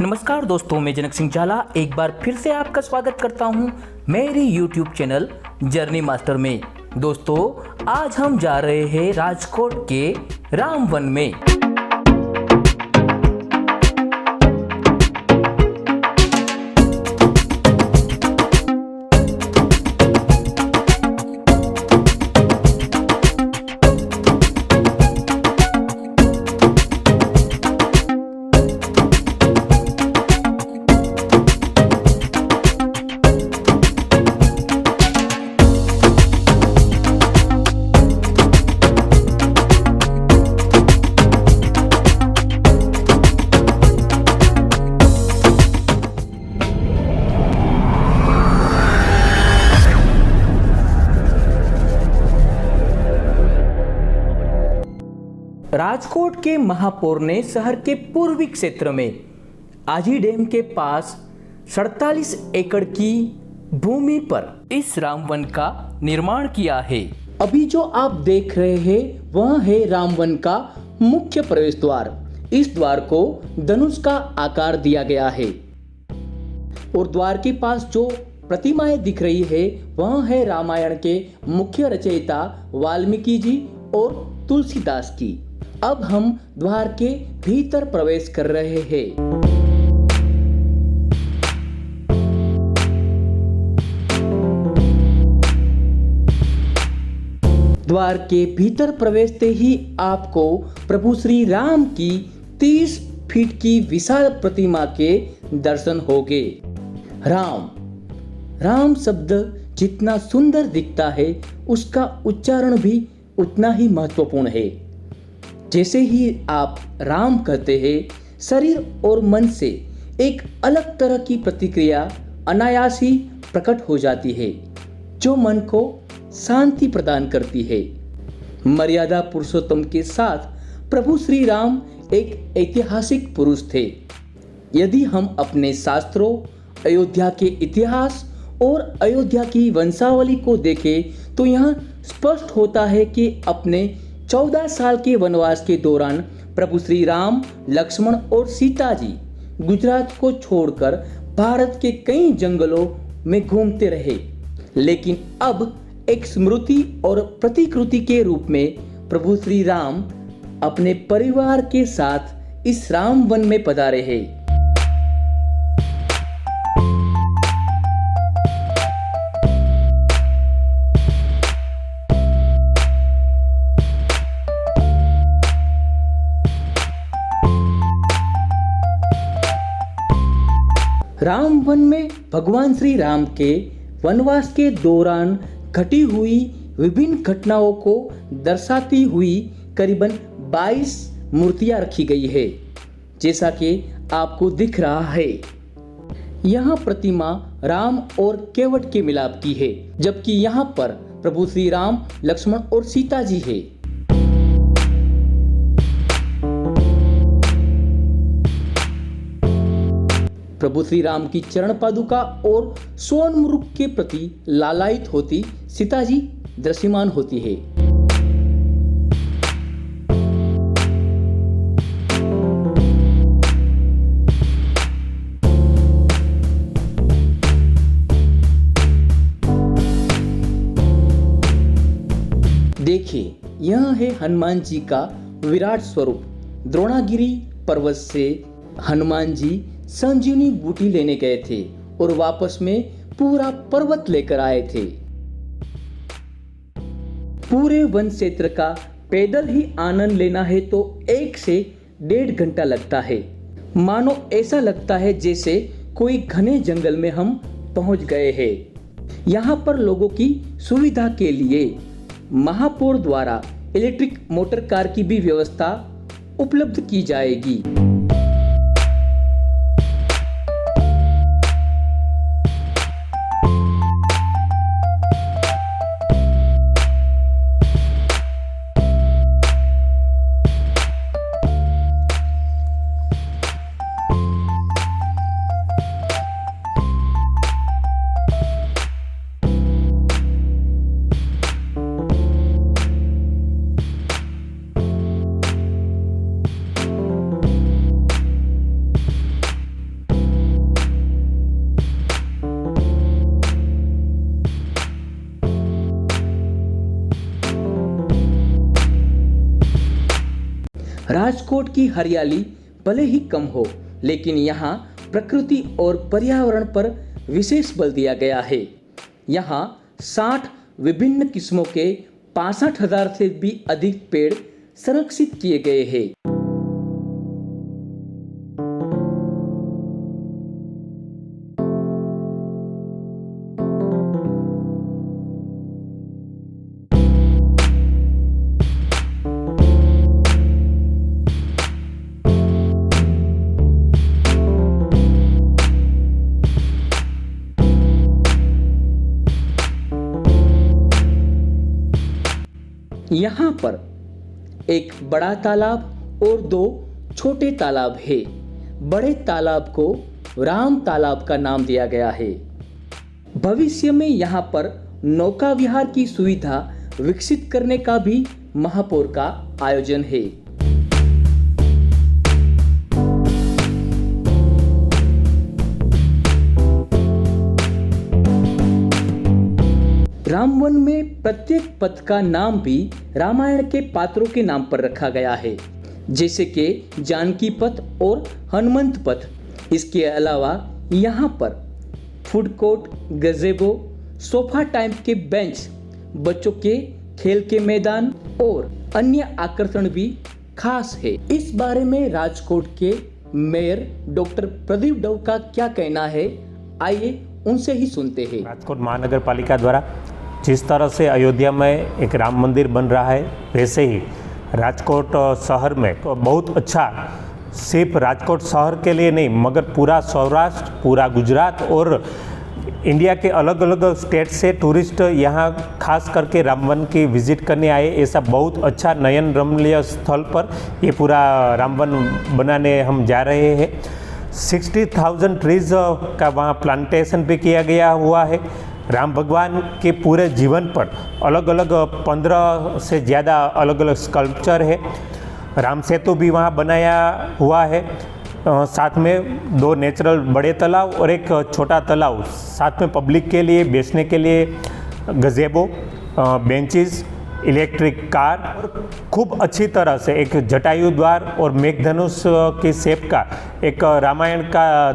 नमस्कार दोस्तों, मैं जनक सिंह झाला एक बार फिर से आपका स्वागत करता हूं मेरी YouTube चैनल जर्नी मास्टर में। दोस्तों, आज हम जा रहे हैं राजकोट के रामवन में। राजकोट के महापौर ने शहर के पूर्वी क्षेत्र में आजी डैम के पास 47 एकड़ की भूमि पर इस रामवन का निर्माण किया है। अभी जो आप देख रहे हैं वह है रामवन का मुख्य प्रवेश द्वार। इस द्वार को धनुष का आकार दिया गया है और द्वार के पास जो प्रतिमाएं दिख रही है वह है रामायण के मुख्य रचयिता वाल्मीकि जी और तुलसीदास की। अब हम द्वार के भीतर प्रवेश कर रहे हैं। द्वार के भीतर प्रवेशते ही आपको प्रभु श्री राम की 30 फीट की विशाल प्रतिमा के दर्शन होंगे। राम शब्द जितना सुंदर दिखता है उसका उच्चारण भी उतना ही महत्वपूर्ण है। जैसे ही आप राम कहते हैं, शरीर और मन से एक अलग तरह की प्रतिक्रिया अनायास ही प्रकट हो जाती है, जो मन को शांति प्रदान करती है। मर्यादा पुरुषोत्तम के साथ प्रभु श्री राम एक ऐतिहासिक पुरुष थे। यदि हम अपने शास्त्रों, अयोध्या के इतिहास और अयोध्या की वंशावली को देखें तो यहाँ स्पष्ट होता है कि अपने 14 साल के वनवास के दौरान प्रभु श्री राम, लक्ष्मण और सीता जी गुजरात को छोड़कर भारत के कई जंगलों में घूमते रहे, लेकिन अब एक स्मृति और प्रतिकृति के रूप में प्रभु श्री राम अपने परिवार के साथ इस रामवन में पधारे हैं। रामवन में भगवान श्री राम के वनवास के दौरान घटी हुई विभिन्न घटनाओं को दर्शाती हुई करीबन 22 मूर्तियां रखी गई है, जैसा कि आपको दिख रहा है। यहाँ प्रतिमा राम और केवट के मिलाप की है, जबकि यहाँ पर प्रभु श्री राम, लक्ष्मण और सीता जी है। प्रभु श्री राम की चरण पादुका और स्वर्ण मुरुक के प्रति लालायित होती सीता जी दृश्यमान होती है। देखिए, यह है हनुमान जी का विराट स्वरूप। द्रोणागिरी पर्वत से हनुमान जी संजीवनी बूटी लेने गए थे और वापस में पूरा पर्वत लेकर आए थे। पूरे वन क्षेत्र का पैदल ही आनंद लेना है तो 1 से 1.5 घंटा लगता है। मानो ऐसा लगता है जैसे कोई घने जंगल में हम पहुंच गए हैं। यहाँ पर लोगों की सुविधा के लिए महापौर द्वारा इलेक्ट्रिक मोटर कार की भी व्यवस्था उपलब्ध की जाएगी। राजकोट की हरियाली भले ही कम हो, लेकिन यहाँ प्रकृति और पर्यावरण पर विशेष बल दिया गया है। यहाँ 60 विभिन्न किस्मों के 65,000 से भी अधिक पेड़ संरक्षित किए गए हैं। यहाँ पर एक बड़ा तालाब और 2 छोटे तालाब है। बड़े तालाब को राम तालाब का नाम दिया गया है। भविष्य में यहाँ पर नौका विहार की सुविधा विकसित करने का भी महापौर का आयोजन है। रामवन में प्रत्येक पथ का नाम भी रामायण के पात्रों के नाम पर रखा गया है, जैसे कि जानकी पथ और हनुमंत पथ। इसके अलावा यहाँ पर food court, gazebo, sofa type के बेंच, बच्चों के खेल के मैदान और अन्य आकर्षण भी खास है। इस बारे में राजकोट के मेयर डॉक्टर प्रदीप डव का क्या कहना है, आइए उनसे ही सुनते हैं। राजकोट महानगर पालिका द्वारा जिस तरह से अयोध्या में एक राम मंदिर बन रहा है, वैसे ही राजकोट शहर में तो बहुत अच्छा, सिर्फ राजकोट शहर के लिए नहीं मगर पूरा सौराष्ट्र, पूरा गुजरात और इंडिया के अलग अलग स्टेट से टूरिस्ट यहाँ खास करके रामवन की विजिट करने आए। ऐसा बहुत अच्छा नयन रमणीय स्थल पर ये पूरा रामवन बनाने हम जा रहे हैं। 60,000 ट्रीज़ का वहाँ प्लांटेशन भी किया गया हुआ है। राम भगवान के पूरे जीवन पर अलग अलग 15 से ज़्यादा अलग अलग स्कल्पचर है। राम सेतु भी वहाँ बनाया हुआ है। साथ में 2 नेचुरल बड़े तालाब और एक छोटा तालाब, साथ में पब्लिक के लिए बैठने के लिए गज़ेबो, बेंचेस, इलेक्ट्रिक कार और खूब अच्छी तरह से एक जटायु द्वार और मेघधनुष की शेप का एक रामायण का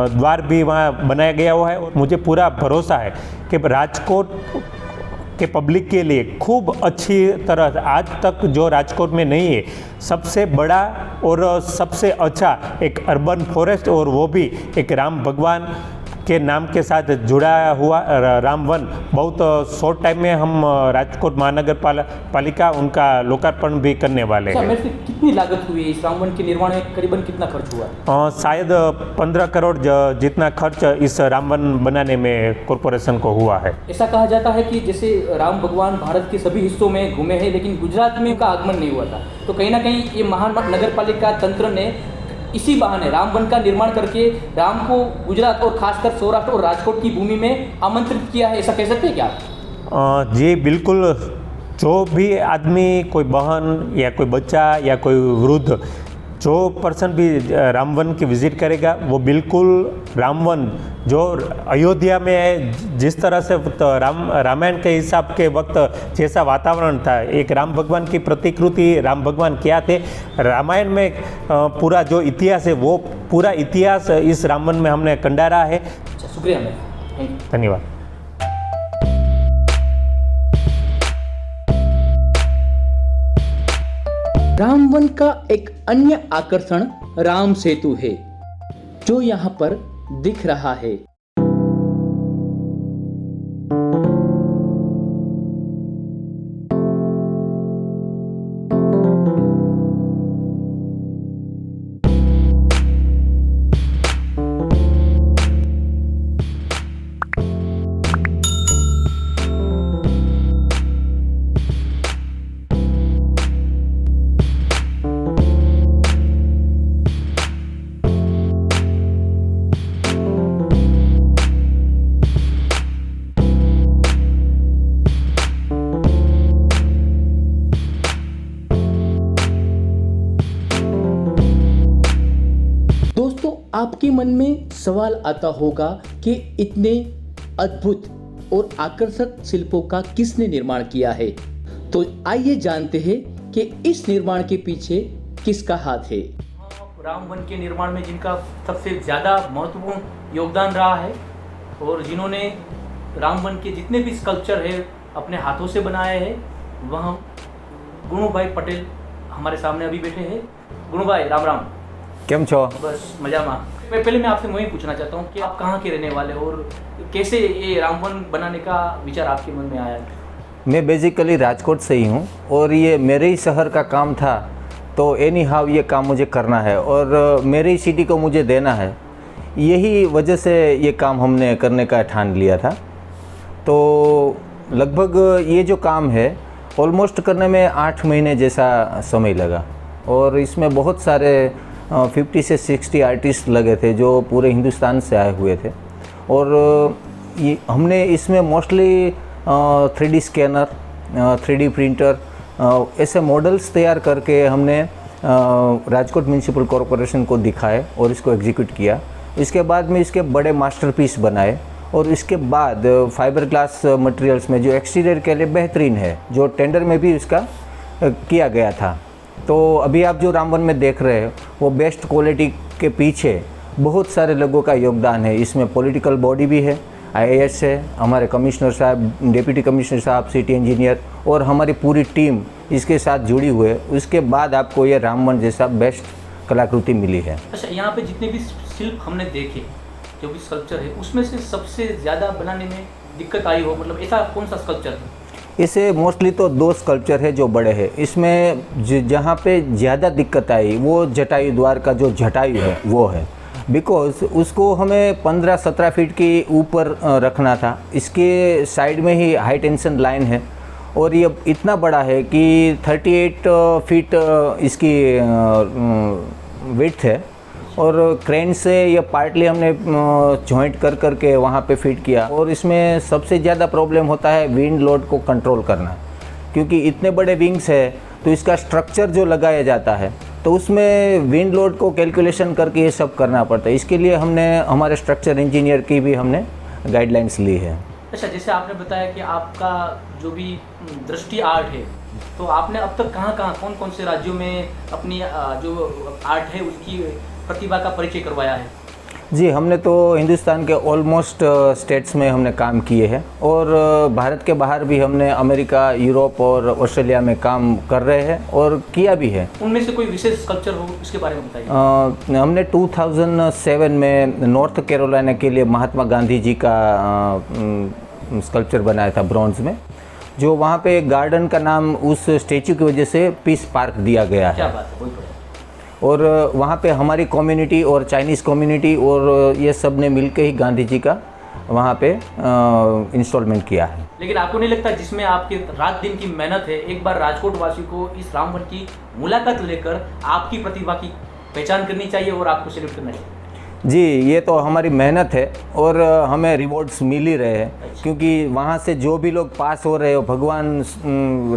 द्वार भी वहाँ बनाया गया हुआ है। और मुझे पूरा भरोसा है कि राजकोट के पब्लिक के लिए खूब अच्छी तरह आज तक जो राजकोट में नहीं है, सबसे बड़ा और सबसे अच्छा एक अर्बन फॉरेस्ट, और वो भी एक राम भगवान के नाम के साथ जुड़ा हुआ रामवन। बहुत शॉर्ट टाइम में हम राजकोट महानगर पालिका उनका लोकार्पण भी करने वाले हैं। कितनी लागत हुई इस रामवन के निर्माण में? करीबन कितना खर्च हुआ? शायद 15 करोड़ जितना खर्च इस रामवन बनाने में कॉरपोरेशन को हुआ है। ऐसा कहा जाता है कि जैसे राम भगवान भारत के सभी हिस्सों में घूमे हैं, लेकिन गुजरात में उनका आगमन नहीं हुआ था, तो कहीं ना कहीं ये महानगर पालिका तंत्र ने इसी बहाने रामवन का निर्माण करके राम को गुजरात और खासकर सौराष्ट्र और राजकोट की भूमि में आमंत्रित किया है, ऐसा कह सकते हैं क्या आप? जी बिल्कुल। जो भी आदमी, कोई बहन या कोई बच्चा या कोई वृद्ध, जो पर्सन भी रामवन की विज़िट करेगा वो बिल्कुल रामवन जो अयोध्या में है, जिस तरह से रामायण के हिसाब के वक्त जैसा वातावरण था, एक राम भगवान की प्रतिकृति, राम भगवान क्या थे, रामायण में पूरा जो इतिहास है वो पूरा इतिहास इस रामवन में हमने कंडारा है। शुक्रिया, धन्यवाद। रामवन का एक अन्य आकर्षण राम सेतु है, जो यहाँ पर दिख रहा है। आपके मन में सवाल आता होगा कि इतने अद्भुत और आकर्षक शिल्पों का किसने निर्माण किया है। तो आइए जानते हैं कि इस निर्माण के पीछे किसका हाथ है। राम वन के निर्माण में जिनका सबसे ज़्यादा महत्वपूर्ण योगदान रहा है और जिन्होंने राम वन के जितने भी स्कल्पचर है अपने हाथों से बनाए हैं, वह गुणुभाई पटेल हमारे सामने अभी बैठे हैं। गुणुभाई राम राम। केम छो? बस मजा में। पहले मैं आपसे वही पूछना चाहता हूँ कि आप कहाँ के रहने वाले और कैसे ये रामवन बनाने का विचार आपके मन में आया? मैं बेसिकली राजकोट से ही हूँ और ये मेरे ही शहर का काम था, तो एनी हाउ ये काम मुझे करना है और मेरे ही सिटी को मुझे देना है। यही वजह से ये काम हमने करने का ठान लिया था। तो लगभग ये जो काम है ऑलमोस्ट करने में 8 महीने जैसा समय लगा और इसमें बहुत सारे 50 से 60 आर्टिस्ट लगे थे जो पूरे हिंदुस्तान से आए हुए थे। और ये हमने इसमें mostly 3D scanner, 3D printer, ऐसे मॉडल्स तैयार करके हमने राजकोट म्यूनिसिपल कॉरपोरेशन को दिखाए और इसको एग्जीक्यूट किया। इसके बाद में इसके बड़े मास्टरपीस बनाए और इसके बाद फाइबर ग्लास मटेरियल्स में जो एक्सटीरियर के लिए बेहतरीन है, जो टेंडर में भी इसका किया गया था। तो अभी आप जो रामवन में देख रहे हैं वो बेस्ट क्वालिटी के पीछे बहुत सारे लोगों का योगदान है। इसमें पॉलिटिकल बॉडी भी है, IAS है, हमारे कमिश्नर साहब, डिप्टी कमिश्नर साहब, सिटी इंजीनियर और हमारी पूरी टीम इसके साथ जुड़ी हुई है। उसके बाद आपको ये रामवन जैसा बेस्ट कलाकृति मिली है। अच्छा, यहाँ पे जितने भी शिल्प हमने देखे, जो भी स्कल्पचर है, उसमें से सबसे ज़्यादा बनाने में दिक्कत आई हो, मतलब ऐसा कौन सा स्कल्पचर है? इसे मोस्टली तो 2 स्कल्पचर है जो बड़े हैं। इसमें जहाँ पे ज़्यादा दिक्कत आई वो जटायु द्वार का जो जटायु है वो है, बिकॉज उसको हमें 15-17 फीट के ऊपर रखना था। इसके साइड में ही हाई टेंशन लाइन है और ये इतना बड़ा है कि 38 फीट इसकी विड्थ है और क्रेन से ये पार्टली हमने जॉइंट कर करके वहाँ पे फिट किया। और इसमें सबसे ज़्यादा प्रॉब्लम होता है विंड लोड को कंट्रोल करना, क्योंकि इतने बड़े विंग्स है तो इसका स्ट्रक्चर जो लगाया जाता है तो उसमें विंड लोड को कैलकुलेशन करके ये सब करना पड़ता है। इसके लिए हमने हमारे स्ट्रक्चर इंजीनियर की भी हमने गाइडलाइंस ली है। अच्छा, जैसे आपने बताया कि आपका जो भी दृष्टि आर्ट है, तो आपने अब तक कहाँ कौन से राज्यों में अपनी जो आर्ट है उसकी प्रतिभा का परिचय करवाया है? जी, हमने तो हिंदुस्तान के ऑलमोस्ट स्टेट्स में हमने काम किए हैं और भारत के बाहर भी हमने अमेरिका, यूरोप और ऑस्ट्रेलिया में काम कर रहे हैं और किया भी है। उनमें से कोई विशेष स्कल्पचर हो इसके बारे में बताइए। हमने 2007 में नॉर्थ कैरोलिना के लिए महात्मा गांधी जी का स्कल्पचर बनाया था ब्रॉन्ज में, जो वहाँ पे गार्डन का नाम उस स्टेचू की वजह से पीस पार्क दिया गया है। क्या बात है, बहुत बढ़िया। और वहाँ पे हमारी कम्युनिटी और चाइनीज़ कम्युनिटी और ये सब ने मिलकर ही गांधी जी का वहाँ पे इंस्टॉलमेंट किया है। लेकिन आपको नहीं लगता जिसमें आपकी रात दिन की मेहनत है, एक बार राजकोट वासी को इस रामवन की मुलाकात लेकर आपकी प्रतिभा की पहचान करनी चाहिए और आपको सैल्यूट करना चाहिए? जी, ये तो हमारी मेहनत है और हमें रिवॉर्ड्स मिल ही रहे हैं, क्योंकि वहाँ से जो भी लोग पास हो रहे हो भगवान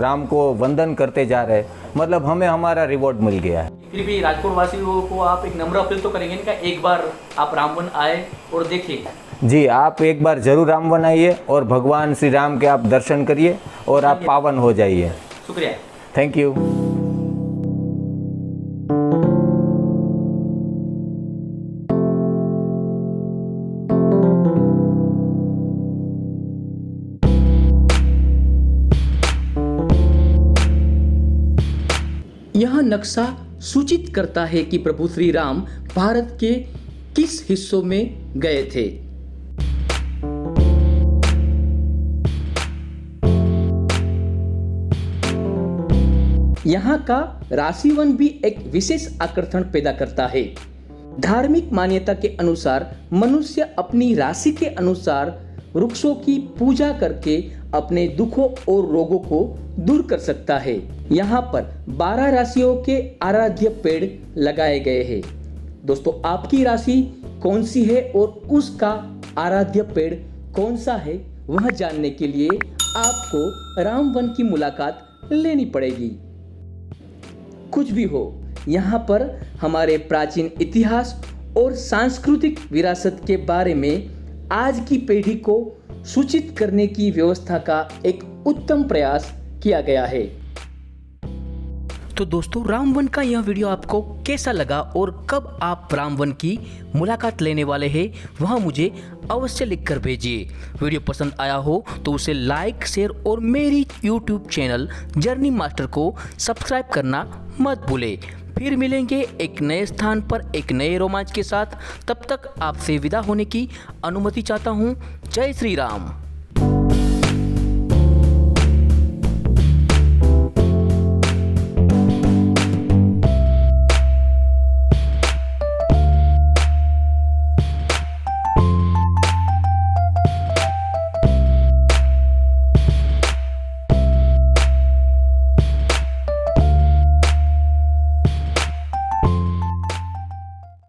राम को वंदन करते जा रहे हैं, मतलब हमें हमारा रिवॉर्ड मिल गया है। फिर भी राजकोट वासियों को आप एक नम्र अपील तो करेंगे क्या, एक बार आप रामवन आए और देखिए? जी, आप एक बार ज़रूर रामवन आइए और भगवान श्री राम के आप दर्शन करिए और आप पावन हो जाइए। शुक्रिया, थैंक यू। यह नक्शा सूचित करता है कि प्रभु श्री राम भारत के किस हिस्सों में गए थे। यहाँ का राशिवन भी एक विशेष आकर्षण पैदा करता है। धार्मिक मान्यता के अनुसार मनुष्य अपनी राशि के अनुसार वृक्षों की पूजा करके अपने दुखों और रोगों को दूर कर सकता है। यहाँ पर 12 राशियों के आराध्य पेड़ लगाए गए हैं। दोस्तों, आपकी राशि कौन सी है और उसका आराध्य पेड़ कौन सा है, वह जानने के लिए आपको रामवन की मुलाकात लेनी पड़ेगी। कुछ भी हो, यहाँ पर हमारे प्राचीन इतिहास और सांस्कृतिक विरासत के बारे में आज की पीढ़ी को सूचित करने की व्यवस्था का एक उत्तम प्रयास किया गया है। तो दोस्तों रामवन का यह वीडियो आपको कैसा लगा और कब आप रामवन की मुलाकात लेने वाले हैं वह मुझे अवश्य लिखकर भेजिए। वीडियो पसंद आया हो तो उसे लाइक, शेयर और मेरी यूट्यूब चैनल जर्नी मास्टर को सब्सक्राइब करना मत भूलें। फिर मिलेंगे एक नए स्थान पर एक नए रोमांच के साथ। तब तक आपसे विदा होने की अनुमति चाहता हूँ। जय श्री राम।